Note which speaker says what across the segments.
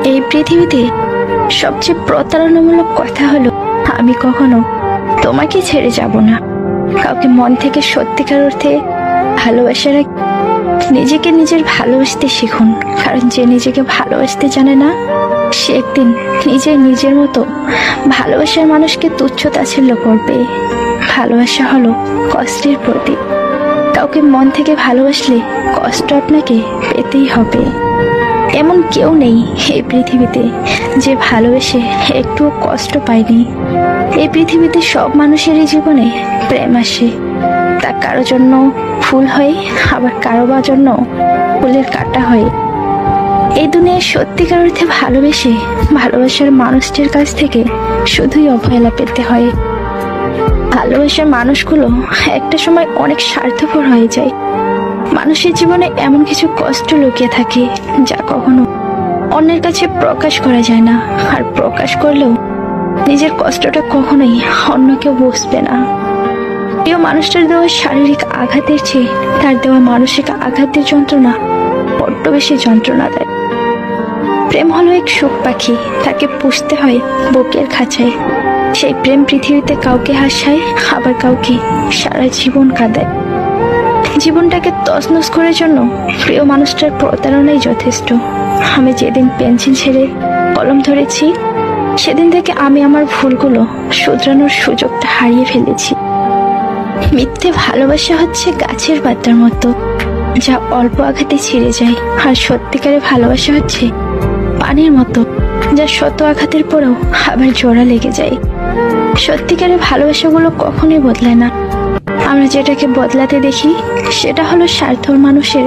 Speaker 1: এই পৃথিবীতে সবচেয়ে প্রতারণামূলক কথা হলো আমি কখনো তোমাকে ছেড়ে যাব না। কাউকে মন থেকে সত্যিকার অর্থে ভালোবাসার আগে নিজেকে নিজের ভালোবাসতে শিখুন, কারণ যে নিজেকে ভালোবাসতে জানে না সে একদিন নিজের মতো ভালোবাসার মানুষকে তুচ্ছ তাচ্ছিল্য করবে। ভালোবাসা হলো কষ্টের প্রতীক। কাউকে মন থেকে ভালোবাসলে কষ্ট আপনাকে পেতেই হবে। এমন কেউ নেই এই পৃথিবীতে যে ভালোবেসে একটুও কষ্ট পায়নি। এই পৃথিবীতে সব মানুষেরই জীবনে প্রেম আসে, তা কারো জন্য ফুল হয়, আবার কারো বা জন্য ফুলের কাঁটা হয়। এই দুনিয়ায় সত্যিকার অর্থে ভালোবেসে ভালোবাসার মানুষটির কাছ থেকে শুধুই অবহেলা পেতে হয়। ভালোবাসার মানুষগুলো একটা সময় অনেক স্বার্থপর হয়ে যায়। মানুষের জীবনে এমন কিছু কষ্ট লুকিয়ে থাকে যা কখনো অন্যের কাছে প্রকাশ করা যায় না, আর প্রকাশ করলেও নিজের কষ্টটা কখনোই অন্য কেউ বুঝবে না। প্রিয় মানুষটার দেওয়া শারীরিক আঘাতের চেয়ে তার দেওয়া মানসিক আঘাতের যন্ত্রণা বড্ড বেশি যন্ত্রণা দেয়। প্রেম হলো এক সুখ পাখি, তাকে পুষতে হয় বুকের খাঁচায়। সেই প্রেম পৃথিবীতে কাউকে হাসায়, আবার কাউকে সারা জীবন কাঁদায়। জীবনটাকে তছনছ করার জন্য প্রিয় মানুষটার প্রতারণাই যথেষ্ট। আমি যেদিন পেন্সিল ছেড়ে কলম ধরেছি সেদিন থেকে আমি আমার ভুলগুলো শুধরানোর সুযোগটা হারিয়ে ফেলেছি। মিথ্যে ভালোবাসা হচ্ছে গাছের পাতার মতো, যা অল্প আঘাতে ছিঁড়ে যায়, আর সত্যিকারের ভালোবাসা হচ্ছে পানির মতো, যা শত আঘাতের পরেও আবার জোড়া লেগে যায়। সত্যিকারের ভালোবাসাগুলো কখনোই বদলায় না। আমরা যেটাকে বদলাতে দেখি সেটা হলো স্বার্থর মানুষের।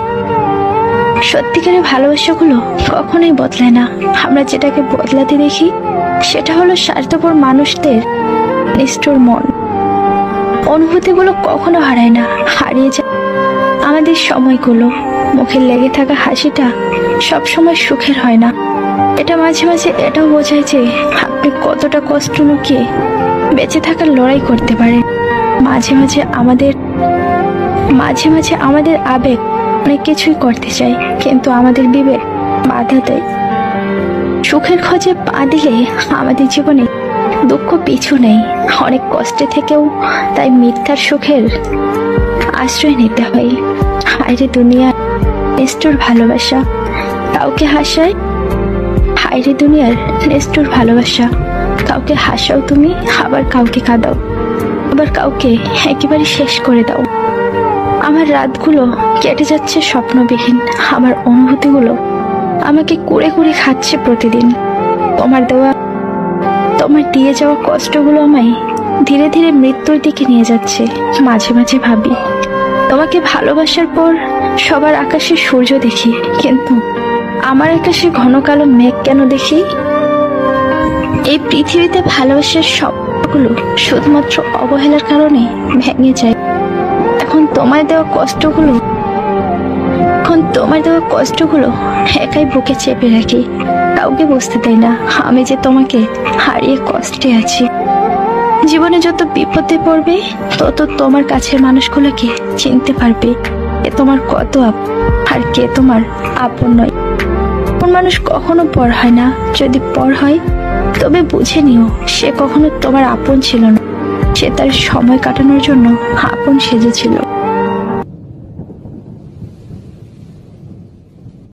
Speaker 1: সত্যিকারের ভালোবাসাগুলো কখনোই বদলায় না। আমরা যেটাকে বদলাতে দেখি সেটা হলো স্বার্থপর মানুষদের নিষ্ঠুর মন। অনুভূতিগুলো কখনো হারায় না, হারিয়ে যায় আমাদের সময়গুলো। মুখে লেগে থাকা হাসিটা সবসময় সুখের হয় না। এটা মাঝে মাঝে এটাও বোঝায় যে আপনি কতটা কষ্ট লুকিয়ে বেঁচে থাকার লড়াই করতে পারেন। মাঝে মাঝে আমাদের আবেগ অনেক কিছুই করতে চাই, কিন্তু আমাদের বিবেক বাধা দেয়। সুখের খোঁজে পা দিলে আমাদের জীবনে দুঃখ পিছু নেই। অনেক কষ্টে থেকেও তাই মিথ্যার সুখের আশ্রয় নিতে হয়। হায়রে দুনিয়ার নিষ্ঠুর ভালোবাসা, কাউকে হাসায়। হায়রে দুনিয়ার নিষ্ঠুর ভালোবাসা, কাউকে হাসাও তুমি, আবার কাউকে কাঁদাও, আবার কাউকে একেবারে শেষ করে দাও। আমার রাতগুলো কেটে যাচ্ছে স্বপ্নবিহীন। আমার অনুভূতিগুলো আমাকে কুড়ে কুড়ে খাচ্ছে প্রতিদিন। তোমার দিয়ে যাওয়া কষ্টগুলো আমায় ধীরে ধীরে মৃত্যুর দিকে নিয়ে যাচ্ছে। মাঝে মাঝে ভাবি তোমাকে ভালোবাসার পর সবার আকাশে সূর্য দেখি, কিন্তু আমার আকাশে ঘন কালো মেঘ কেন দেখি? এই পৃথিবীতে ভালোবাসার সবগুলো শুধুমাত্র অবহেলার কারণে ভেঙে যায়। এখন তোমার দেওয়া কষ্টগুলো একাই বুকে চেপে রাখি। কাউকে বুঝতে দেয় না আমি যে তোমাকে হারিয়ে কষ্টে আছি। জীবনে যত বিপদে পড়বে তত তোমার কাছের মানুষগুলোকে চিনতে পারবে কে তোমার কত আর কে তোমার আপন নয়। কোন মানুষ কখনো পর হয় না, যদি পর হয় তবে বুঝে নিও সে কখনো তোমার আপন ছিল না। সে তার সময় কাটানোর জন্য আপন সেজেছিল।